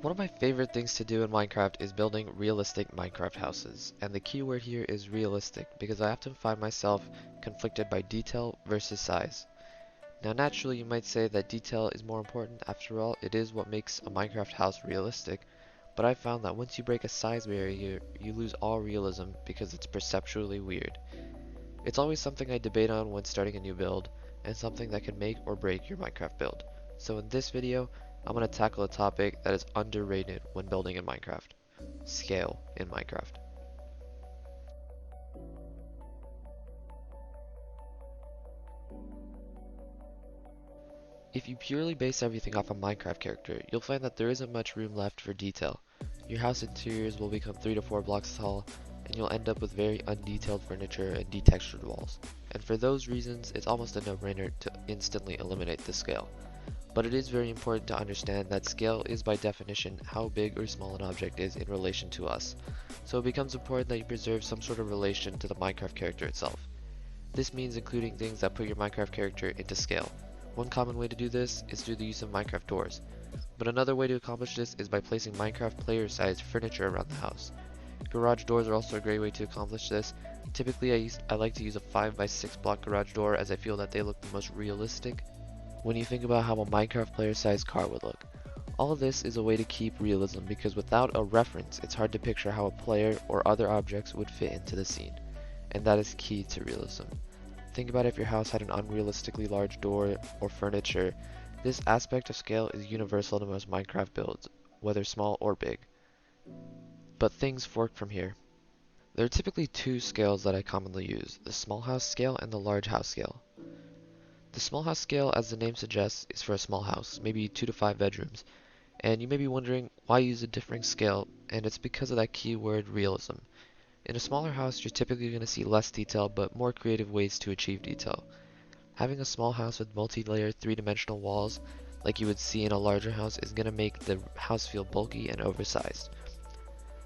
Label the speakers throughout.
Speaker 1: One of my favorite things to do in Minecraft is building realistic Minecraft houses, and the key word here is realistic because I often find myself conflicted by detail versus size. Now naturally you might say that detail is more important, after all it is what makes a Minecraft house realistic, but I found that once you break a size barrier, you lose all realism because it's perceptually weird. It's always something I debate on when starting a new build, and something that can make or break your Minecraft build. So in this video, I'm going to tackle a topic that is underrated when building in Minecraft. Scale in Minecraft. If you purely base everything off a Minecraft character, you'll find that there isn't much room left for detail. Your house interiors will become 3 to 4 blocks tall, and you'll end up with very undetailed furniture and detextured walls. And for those reasons, it's almost a no-brainer to instantly eliminate the scale. But it is very important to understand that scale is by definition how big or small an object is in relation to us. So it becomes important that you preserve some sort of relation to the Minecraft character itself. This means including things that put your Minecraft character into scale. One common way to do this is through the use of Minecraft doors. But another way to accomplish this is by placing Minecraft player-sized furniture around the house. Garage doors are also a great way to accomplish this. Typically I like to use a 5 by 6 block garage door as I feel that they look the most realistic when you think about how a Minecraft player-sized car would look. All of this is a way to keep realism because without a reference, it's hard to picture how a player or other objects would fit into the scene. And that is key to realism. Think about if your house had an unrealistically large door or furniture. This aspect of scale is universal to most Minecraft builds, whether small or big. But things fork from here. There are typically two scales that I commonly use, the small house scale and the large house scale. The small house scale, as the name suggests, is for a small house, maybe 2 to 5 bedrooms. And you may be wondering why use a differing scale, and it's because of that key word realism. In a smaller house, you're typically going to see less detail, but more creative ways to achieve detail. Having a small house with multi-layer three-dimensional walls, like you would see in a larger house, is going to make the house feel bulky and oversized.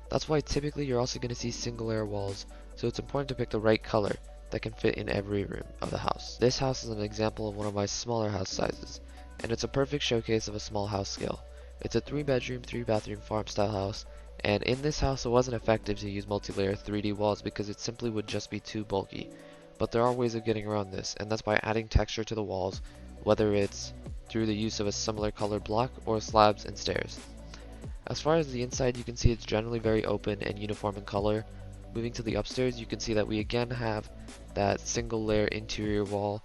Speaker 1: That's why typically you're also going to see single-layer walls, so it's important to pick the right color that can fit in every room of the house. This house is an example of one of my smaller house sizes, and it's a perfect showcase of a small house scale. It's a 3-bedroom, 3-bathroom farm-style house, and in this house it wasn't effective to use multi-layer 3D walls because it simply would just be too bulky. But there are ways of getting around this, and that's by adding texture to the walls, whether it's through the use of a similar colored block or slabs and stairs. As far as the inside, you can see it's generally very open and uniform in color. Moving to the upstairs, you can see that we again have that single layer interior wall,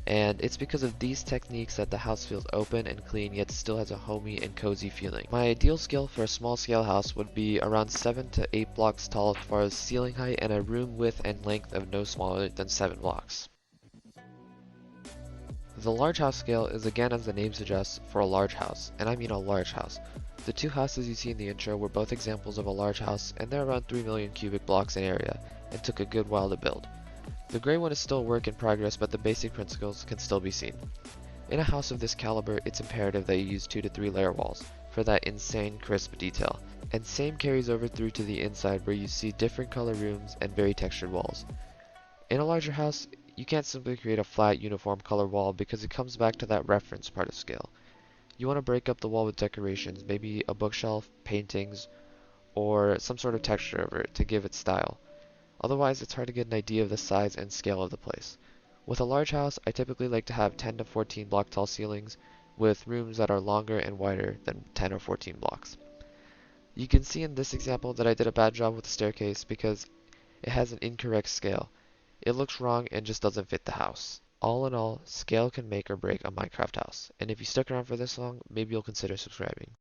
Speaker 1: and it's because of these techniques that the house feels open and clean yet still has a homey and cozy feeling. My ideal scale for a small scale house would be around 7 to 8 blocks tall as far as ceiling height and a room width and length of no smaller than 7 blocks. The large house scale is again, as the name suggests, for a large house, and I mean a large house. The two houses you see in the intro were both examples of a large house, and they're around 3 million cubic blocks in area, and took a good while to build. The gray one is still a work in progress, but the basic principles can still be seen. In a house of this caliber, it's imperative that you use 2 to 3 layer walls for that insane crisp detail, and same carries over through to the inside where you see different color rooms and very textured walls. In a larger house, you can't simply create a flat uniform color wall because it comes back to that reference part of scale. You want to break up the wall with decorations, maybe a bookshelf, paintings, or some sort of texture over it to give it style. Otherwise, it's hard to get an idea of the size and scale of the place. With a large house, I typically like to have 10 to 14 block tall ceilings with rooms that are longer and wider than 10 or 14 blocks. You can see in this example that I did a bad job with the staircase because it has an incorrect scale. It looks wrong and just doesn't fit the house. All in all, scale can make or break a Minecraft house, and if you stuck around for this long, maybe you'll consider subscribing.